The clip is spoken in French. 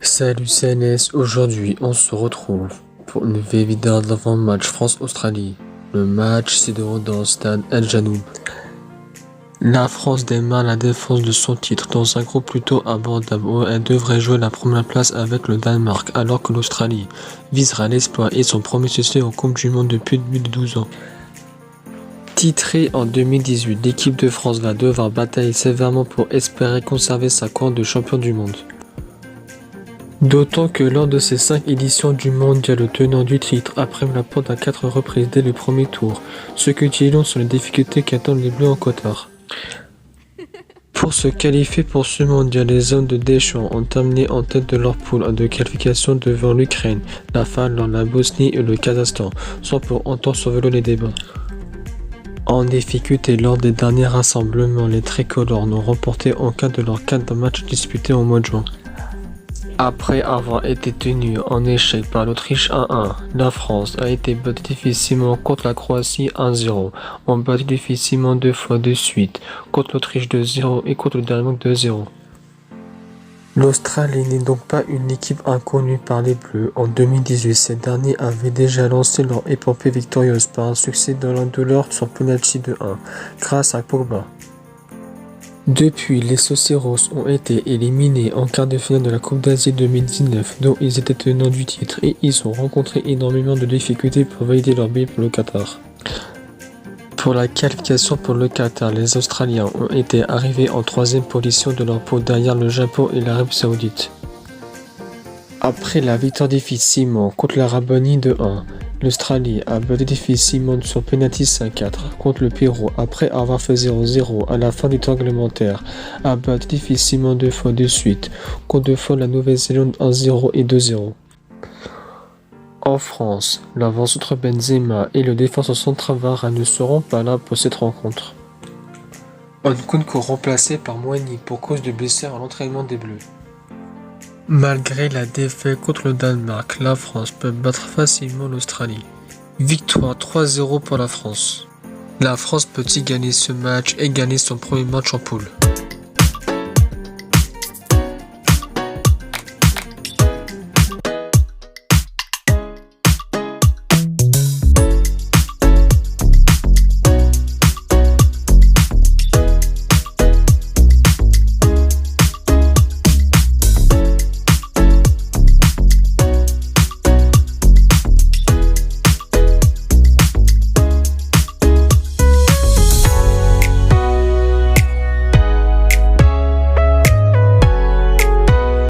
Salut CNS, aujourd'hui on se retrouve pour une nouvelle vidéo d'avant-match France-Australie. Le match se déroule dans le stade El Janoub. La France démarre la défense de son titre dans un groupe plutôt abordable où elle devrait jouer la première place avec le Danemark, alors que l'Australie visera l'exploit et son premier succès en Coupe du Monde depuis plus de 12 ans. Titrée en 2018, l'équipe de France va devoir batailler sévèrement pour espérer conserver sa couronne de champion du monde. D'autant que lors de ces 5 éditions du mondial, le tenant du titre a pris la porte à 4 reprises dès le premier tour, ce que dit long sur les difficultés qu'attendent les Bleus en Qatar. Pour se qualifier pour ce mondial, les hommes de Deschamps ont terminé en tête de leur poule de qualification devant l'Ukraine, la Finlande, la Bosnie et le Kazakhstan, sans pour autant survoler les débats. En difficulté lors des derniers rassemblements, les tricolores n'ont remporté aucun de leurs 4 matchs disputés au mois de juin. Après avoir été tenu en échec par l'Autriche 1-1, la France a été battue difficilement contre la Croatie 1-0, ont battu difficilement 2 fois de suite, contre l'Autriche 2-0 et contre le Danemark 2-0. L'Australie n'est donc pas une équipe inconnue par les Bleus. En 2018, ces derniers avaient déjà lancé leur épopée victorieuse par un succès dans la douleur sur penalty de 1, grâce à Pogba. Depuis, les Sauceros ont été éliminés en quart de finale de la Coupe d'Asie 2019, dont ils étaient tenants du titre, et ils ont rencontré énormément de difficultés pour valider leur billet pour le Qatar. Pour la qualification pour le Qatar, les Australiens ont été arrivés en 3e position de leur poule derrière le Japon et l'Arabie Saoudite. Après la victoire difficilement contre l'Arabie de 1, l'Australie a battu difficilement sur penalty 5-4 contre le Pérou après avoir fait 0-0 à la fin du temps réglementaire, a battu difficilement 2 fois de suite contre 2 fois la Nouvelle-Zélande 1-0 et 2-0. En France, l'avant-centre Benzema et le défenseur central Varane ne seront pas là pour cette rencontre. Nkunku remplacé par Moigny pour cause de blessure à l'entraînement des Bleus. Malgré la défaite contre le Danemark, la France peut battre facilement l'Australie. Victoire 3-0 pour la France. La France peut-y gagner ce match et gagner son premier match en poule.